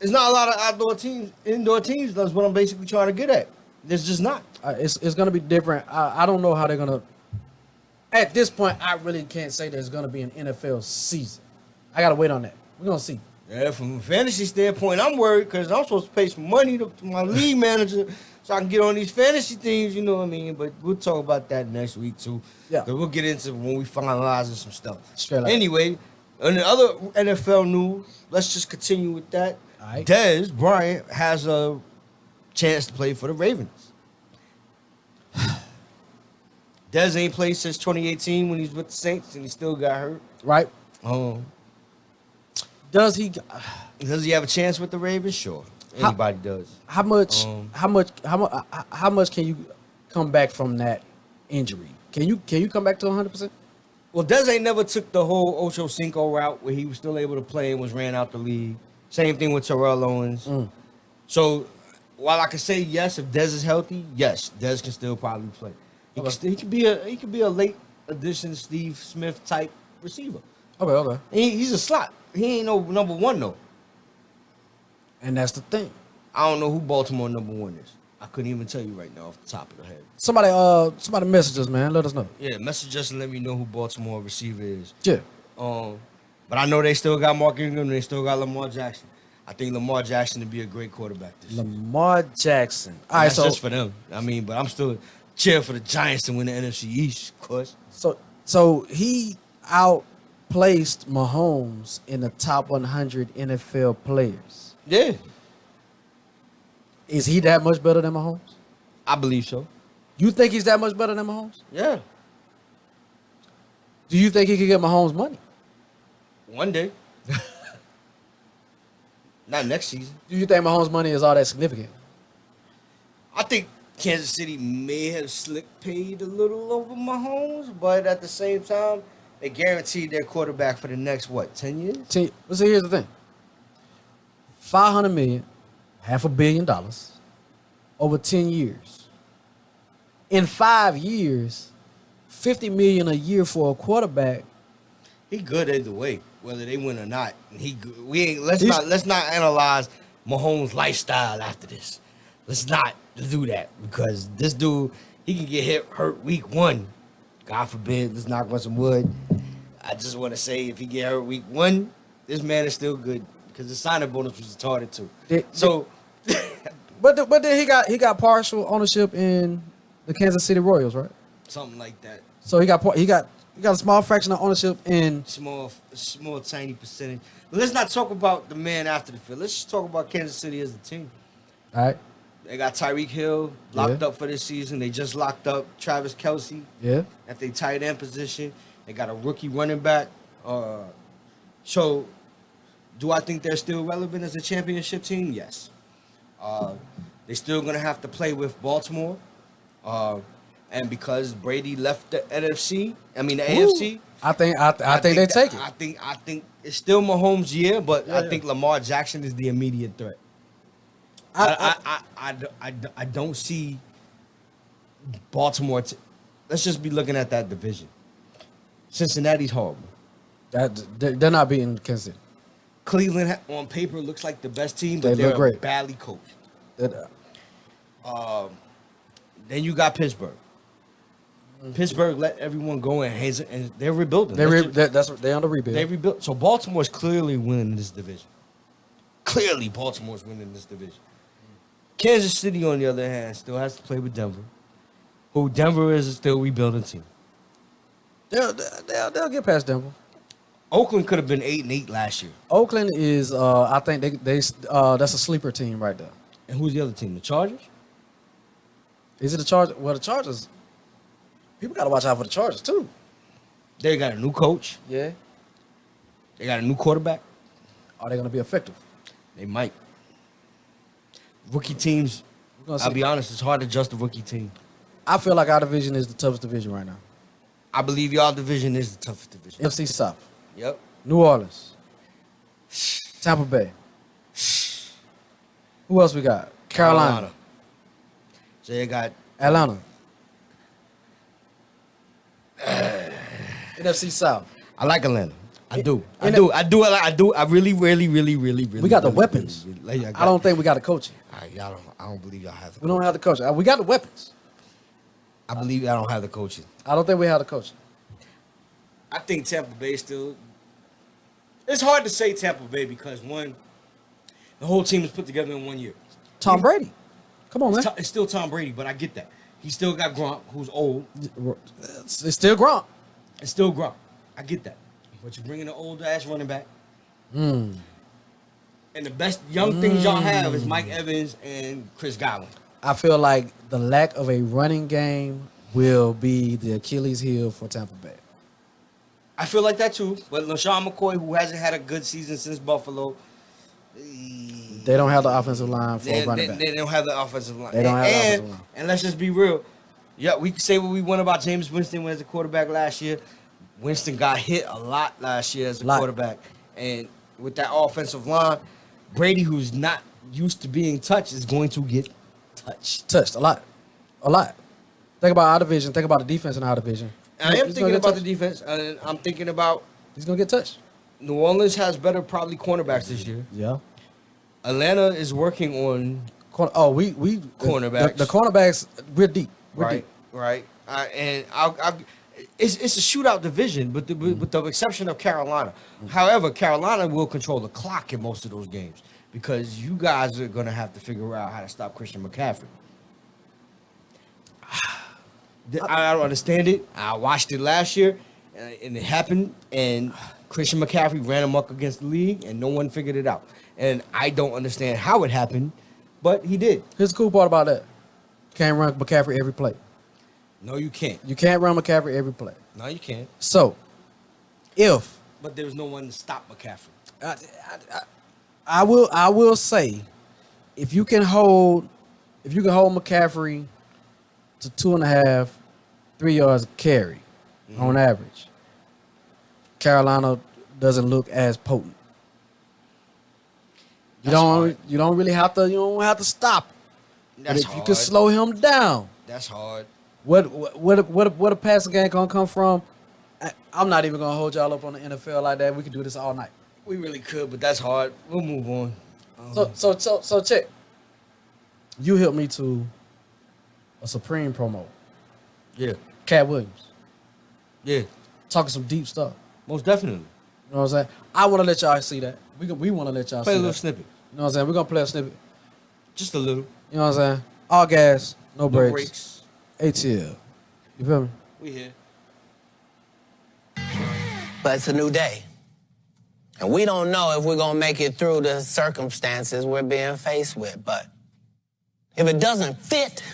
it's not a lot of indoor teams. That's what I'm basically trying to get at. There's just not. It's gonna be different. I don't know how they're gonna. At this point, I really can't say there's gonna be an NFL season. I gotta wait on that. We're gonna see. Yeah, from a fantasy standpoint, I'm worried because I'm supposed to pay some money to my league manager so I can get on these fantasy teams. You know what I mean? But we'll talk about that next week too. Yeah. 'Cause we'll get into when we finalizing some stuff. Straight like Anyway, on the other NFL news, let's just continue with that. All right. Dez Bryant has a chance to play for the Ravens. Dez ain't played since 2018 when he was with the Saints, and he still got hurt. right? Um, Does he? does he have a chance with the Ravens? Sure, How- anybody does. How much? Um, How much can you come back from that injury? Can you come back to 100%? Well, Dez ain't never took the whole Ocho Cinco route where he was still able to play and was ran out the league. Same thing with Terrell Owens. So while I can say yes, if Dez is healthy, yes, Dez can still probably play. He could be a late addition Steve Smith type receiver. Okay. He's a slot. He ain't no number one though. And that's the thing. I don't know who Baltimore number one is. I couldn't even tell you right now off the top of the head. Somebody message us, man. Let us know. Yeah, message us and let me know who Baltimore receiver is. Yeah. But I know they still got Mark Ingram and they still got Lamar Jackson. I think Lamar Jackson would be a great quarterback this year. Lamar Jackson. All right, That's so just for them. I mean, but I'm still cheering for the Giants to win the NFC East, of course. so he outplaced Mahomes in the top 100 NFL players. Yeah, Is he that much better than Mahomes? I believe so. You think he's that much better than Mahomes? Yeah, Do you think he could get Mahomes money? one day. Not next season. Do you think Mahomes money is all that significant? I think Kansas City may have slick paid a little over Mahomes, but at the same time, they guaranteed their quarterback for the next, 10 years? But see, here's the thing. $500 million, $500 million, over 10 years. In 5 years, $50 million a year for a quarterback. He good either way, whether they win or not. Let's not analyze Mahomes' lifestyle after this. Let's not do that because this dude, he can get hurt week 1. God forbid, let's knock on some wood. I just want to say if he get hurt week 1, this man is still good because the signing bonus was retarded too. But then he got partial ownership in the Kansas City Royals, right? Something like that. So he got a small fraction of ownership in. Small tiny percentage. But let's not talk about the man after the field. Let's just talk about Kansas City as a team. All right. They got Tyreek Hill locked up for this season. They just locked up Travis Kelce at their tight end position. They got a rookie running back. So, do I think they're still relevant as a championship team? Yes. They're still going to have to play with Baltimore. And because Brady left the AFC, I think they take it. I think it's still Mahomes' year, but I think Lamar Jackson is the immediate threat. I don't see Baltimore. Let's just be looking at that division. Cincinnati's horrible. They're not beating Kansas City. Cleveland on paper looks like the best team, They but look they're great. badly coached. They're- Then you got Pittsburgh. Pittsburgh let everyone go and they're rebuilding. they're on the rebuild. They rebuilt. So Baltimore's clearly winning this division. Clearly, Baltimore's winning this division. Kansas City, on the other hand, still has to play with Denver, who Denver is still rebuilding team. They'll get past Denver. Oakland could have been 8-8 last year. Oakland is, I think that's a sleeper team right there. And who's the other team? The Chargers? Is it the Chargers? Well, the Chargers. People got to watch out for the Chargers too. They got a new coach. Yeah. They got a new quarterback. Are they going to be effective? They might. Rookie teams, I'll be honest, it's hard to judge the rookie team. I feel like our division is the toughest division right now. I believe y'all division is the toughest division. FC South. Yep. New Orleans. Tampa Bay. Who else we got? Carolina. So they got Atlanta. NFC South. I like Atlanta. I really. We got the weapons. I don't think we got the coaching. I don't believe y'all have the We don't have the coaching. We got the weapons. I believe y'all don't have the coaching. I don't think we have the coaching. I think Tampa Bay still. It's hard to say Tampa Bay because one, the whole team is put together in 1 year. Tom Brady. Come on, man. It's still Tom Brady, but I get that. He still got Gronk, who's old. It's still Gronk. It's still Gronk. I get that. But you're bringing an old-ass running back. And the best young things y'all have is Mike Evans and Chris Godwin. I feel like the lack of a running game will be the Achilles heel for Tampa Bay. I feel like that too. But LaShawn McCoy, who hasn't had a good season since Buffalo, They don't have the offensive line for a running back. they don't have the offensive line. They don't have the offensive line. And let's just be real. Yeah, we can say what we want about James Winston as a quarterback last year. Winston got hit a lot last year as a quarterback. And with that offensive line, Brady, who's not used to being touched, is going to get touched. Touched a lot. Think about our division. Think about the defense in our division. I am thinking about the defense, and I'm thinking about he's gonna get touched. New Orleans has better probably cornerbacks this year. Yeah. Atlanta is working on we cornerbacks. The cornerbacks we're deep. Right. It's a shootout division, but with the exception of Carolina. However, Carolina will control the clock in most of those games because you guys are gonna have to figure out how to stop Christian McCaffrey. I don't understand it. I watched it last year, and it happened, and Christian McCaffrey ran amok against the league, and no one figured it out. And I don't understand how it happened, but he did. Here's the cool part about that. Can't run McCaffrey every play. No, you can't. You can't run McCaffrey every play. No, you can't. So, But there's no one to stop McCaffrey. I will say, if you can hold McCaffrey to 2.5, 3 yards of carry on average, Carolina doesn't look as potent. You don't really have to stop. That's if you can slow him down, that's hard. What a passing game gonna come from? I'm not even gonna hold y'all up on the NFL like that. We could do this all night. We really could, but that's hard. We'll move on. So check. You helped me to a Supreme promo. Yeah. Cat Williams. Yeah. Talking some deep stuff. Most definitely. You know what I'm saying? I want to let y'all see that. We want to let y'all play see a little that. snippet. You know what I'm saying? We're gonna play a snippet. Just a little. You know what I'm saying? All gas, no brakes. Brakes. ATL. You feel me? We here. But it's a new day. And we don't know if we're going to make it through the circumstances we're being faced with. But if it doesn't fit,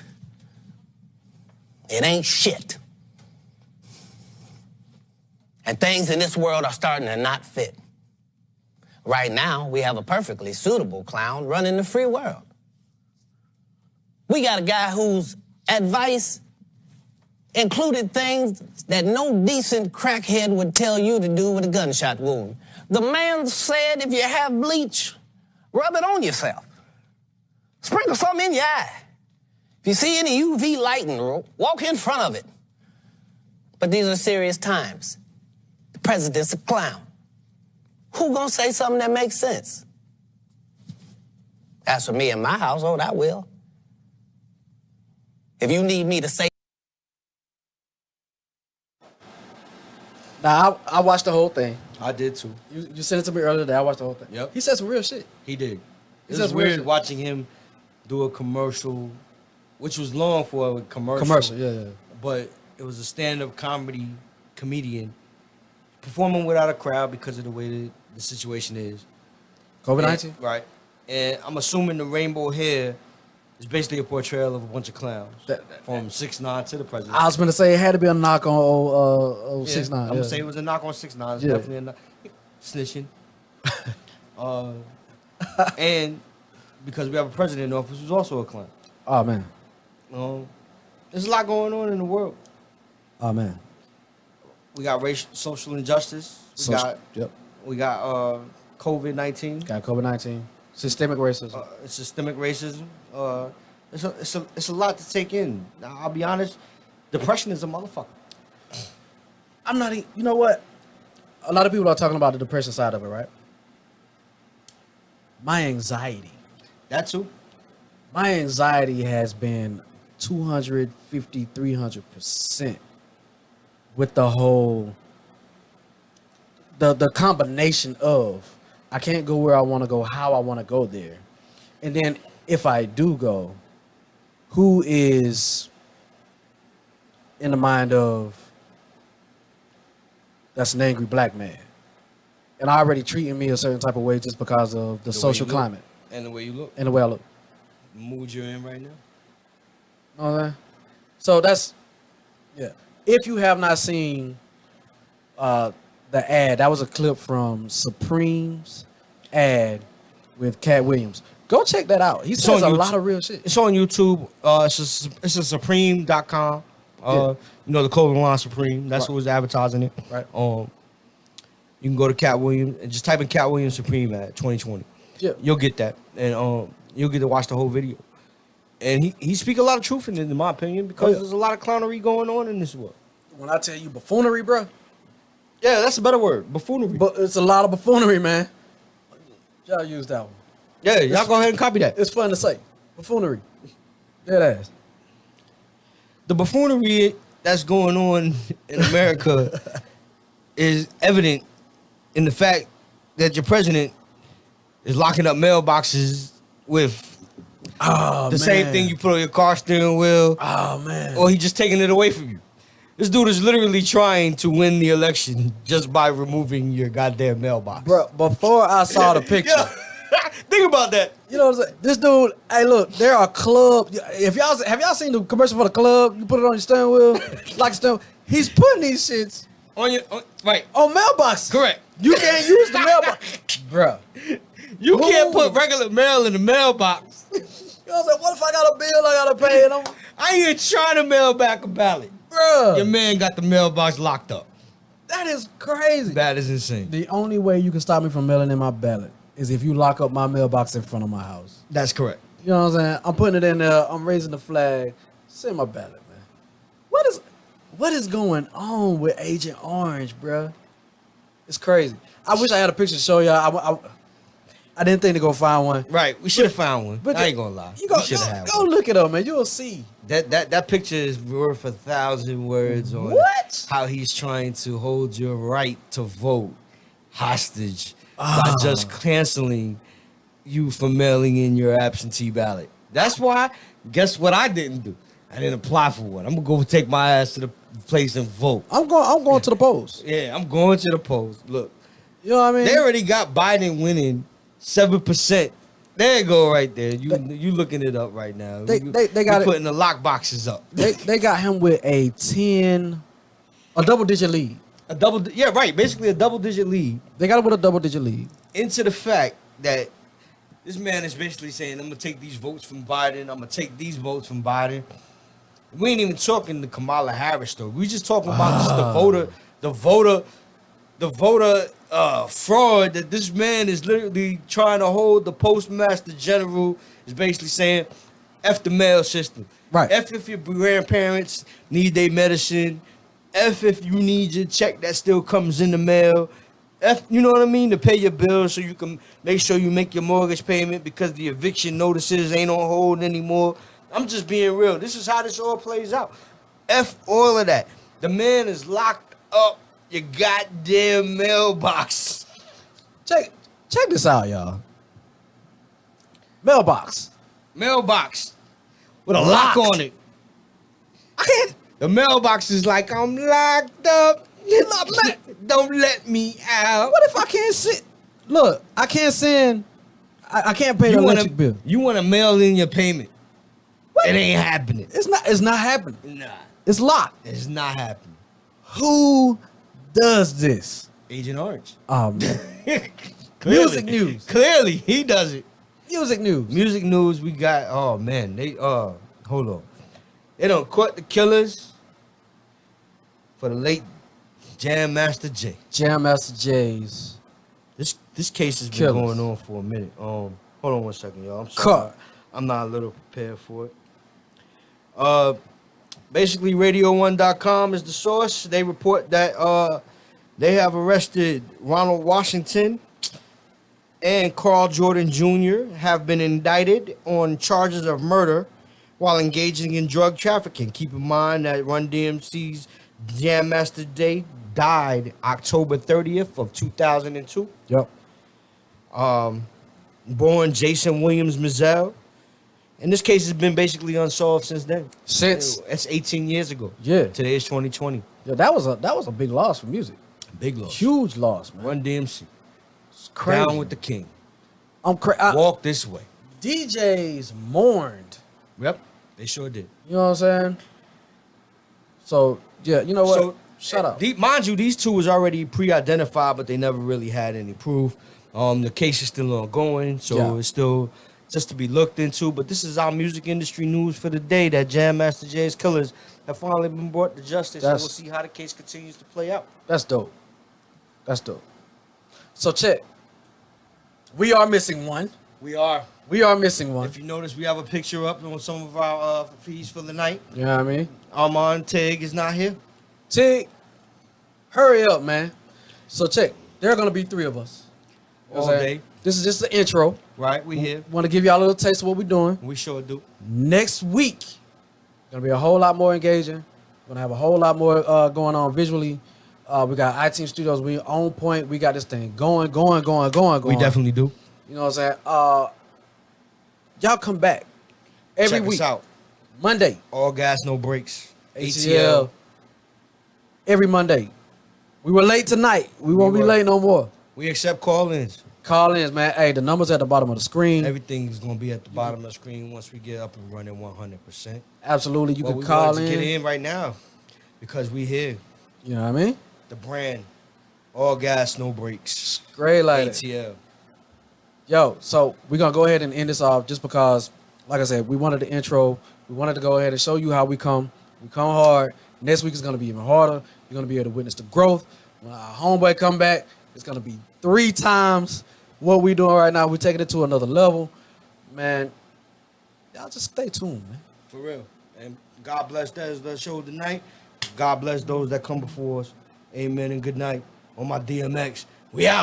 it ain't shit. And things in this world are starting to not fit. Right now, we have a perfectly suitable clown running the free world. We got a guy whose advice included things that no decent crackhead would tell you to do with a gunshot wound. The man said if you have bleach, rub it on yourself. Sprinkle something in your eye. If you see any UV lighting, walk in front of it. But these are serious times. The president's a clown. Who gonna say something that makes sense? As for me and my household, I will. If you need me to say. Now, I watched the whole thing. I did too. You sent it to me earlier today. I watched the whole thing. Yep. He said some real shit. He did. He It said was some real weird shit. watching him do a commercial, which was long for a commercial. Commercial, yeah. But it was a stand-up comedian performing without a crowd because of the way the situation is. COVID-19? Right. And I'm assuming the rainbow hair is basically a portrayal of a bunch of clowns from 6ix9ine to the president. I was going to say it had to be a knock on 6ix9ine. I'm going to say it was a knock on 6ix9ine. It's definitely a knock. Snitching. And because we have a president in office who's also a clown. Oh, man. There's a lot going on in the world. Oh, man. We got social injustice. We got COVID-19. Got COVID-19. Systemic racism. Systemic racism. It's a lot to take in. Now, I'll be honest. Depression is a motherfucker. I'm not. You know what? A lot of people are talking about the depression side of it, right? My anxiety. That too. My anxiety has been 250, 300% with the whole, the combination of I can't go where I want to go, how I want to go there. And then if I do go, who is in the mind of that's an angry black man? And already treating me a certain type of way just because of the social climate. And the way you look. And the way I look. The mood you're in right now. Okay. So that's Yeah. If you have not seen the ad, that was a clip from Supreme's ad with Cat Williams. Go check that out. He It's says a on lot YouTube. of real shit. It's on YouTube. It's a Supreme.com. Yeah. You know, the clothing line Supreme. That's Right. who was advertising it. Right. You can go to Cat Williams and just type in Cat Williams Supreme at 2020. Yeah. You'll get that. And you'll get to watch the whole video. And he speak a lot of truth in it, in my opinion, because yeah. there's a lot of clownery going on in this world. When I tell you buffoonery, bro, Yeah, that's a better word. Buffoonery. but it's a lot of buffoonery, man. Y'all use that one. Yeah, y'all go ahead and copy that. It's fun to say. Buffoonery. Dead ass. The buffoonery that's going on in America is evident in the fact that your president is locking up mailboxes with Oh, the same thing you put on your car steering wheel, Oh, man. or he just taking it away from you. This dude is literally trying to win the election just by removing your goddamn mailbox. Bro, before I saw the picture, Yeah. Think about that. you know what I'm saying? This dude, hey, look, there are clubs. If y'all have y'all seen the commercial for the club? You put it on your steering wheel, like steering. He's putting these shits Right. on mailboxes. Correct. You can't use the mailbox, bro. You can't Ooh. put regular mail in the mailbox. You know what I'm saying? What if I got a bill I gotta pay and I'm, I ain't trying to mail back a ballot. bro? Your man got the mailbox locked up. That is crazy. That is insane. The only way you can stop me from mailing in my ballot is if you lock up my mailbox in front of my house. That's correct. You know what I'm saying? I'm putting it in there. I'm raising the flag. Send my ballot, man. What is going on with Agent Orange, bro? It's crazy. I wish I had a picture to show y'all. I didn't think to go find one. Right. We should have found one. But I ain't gonna lie. You go, We should have had go one. look it up, man. You'll see. That picture is worth 1,000 words on What? how he's trying to hold your right to vote hostage by just canceling you from mailing in your absentee ballot. That's why, guess what I didn't do? I didn't apply for one. I'm gonna go take my ass to the place and vote. I'm going to the polls. Yeah, I'm going to the polls. Look, You know what I mean? they already got Biden winning 7%. There you go, right there. You looking it up right now. They got it. putting the lock boxes up. They got him with a double-digit lead. Yeah, right. Basically a double-digit lead They got him with a double-digit lead. into the fact that this man is basically saying, "I'm gonna take these votes from Biden. I'm gonna take these votes from Biden." We ain't even talking the Kamala Harris story. We just talking about just the voter fraud that this man is literally trying to hold. The postmaster general is basically saying, "F the mail system." Right. F if your grandparents need their medicine. F if you need your check that still comes in the mail. F, you know what I mean? To pay your bills so you can make sure you make your mortgage payment because the eviction notices ain't on hold anymore. I'm just being real. This is how this all plays out. F all of that. The man is locked up your goddamn mailbox. Check this out, y'all. Mailbox. Mailbox. With a lock Locked. on it. I can't. The mailbox is like, I'm locked up. Don't let me out. What if I can't sit? Look, I can't send. I can't pay the electric bill. You want to mail in your payment. What? It ain't happening. It's not happening. Nah, It's locked. it's not happening. Who does this? Agent Orange. Oh man. Clearly. Music news. Clearly, he does it. Music news. Music news, we got, oh man, hold on. They done caught the killers for the late Jam Master Jay. Jam Master J's. This case has been Killers. going on for a minute. Hold on one second, y'all. I'm sorry. Cut. I'm not a little prepared for it. Basically, Radio1.com is the source. They report that they have arrested Ronald Washington and Carl Jordan Jr. have been indicted on charges of murder while engaging in drug trafficking. Keep in mind that Run DMC's Jam Master Jay died October 30th of 2002. Yep. Born Jason Williams Mizell. And this case has been basically unsolved since then. Since That's 18 years ago. Yeah. Today is 2020. yeah, that was a big loss for music. Big loss. Huge loss, man. Run DMC. It's crazy. Down with the king. I'm Walk this way. DJs mourned. Yep. They sure did. You know what I'm saying? So yeah, you know what? So Shut up. Mind you, these two was already pre-identified, but they never really had any proof. The case is still ongoing, so Yeah. it's still just to be looked into. But this is our music industry news for the day, that Jam Master Jay's killers have finally been brought to justice, and we'll That's- see how the case continues to play out. That's dope. That's dope. So check. We are missing one. We are. We are missing one. If you notice, we have a picture up on some of our feeds for the night. You know what I mean? Armand Tig is not here. Tig, hurry up, man. So check. There are gonna be 3 of us. You know All what I'm saying? day. This is just the intro. Right, we here. Want to give y'all a little taste of what we're doing. We sure do. Next week, gonna be a whole lot more engaging. Gonna have a whole lot more going on visually. We got iTeam Studios. We on point. We got this thing going. We definitely do. You know what I'm saying? Y'all come back every Check week. us out. Monday, All Gas No Brakes ATL. Every Monday. We were late tonight. We won't be were. late no more. We accept call-ins. Call in, man. Hey, the number's at the bottom of the screen. Everything is gonna be at the bottom of the screen once we get up and running 100%. Absolutely. You But can we call wanted to in. get in right now because we here. You know what I mean? The brand, All Gas No Brakes Great like that. ATL. Yo, so we're gonna go ahead and end this off just because, like I said, we wanted the intro. We wanted to go ahead and show you how we come. We come hard. Next week is gonna be even harder. You're gonna be able to witness the growth. When our homeboy come back, it's gonna be 3 times what we doing right now. We're taking it to another level. Man, y'all just stay tuned, man. For real. And God bless the show tonight. God bless those that come before us. Amen and good night. On my DMX. We out.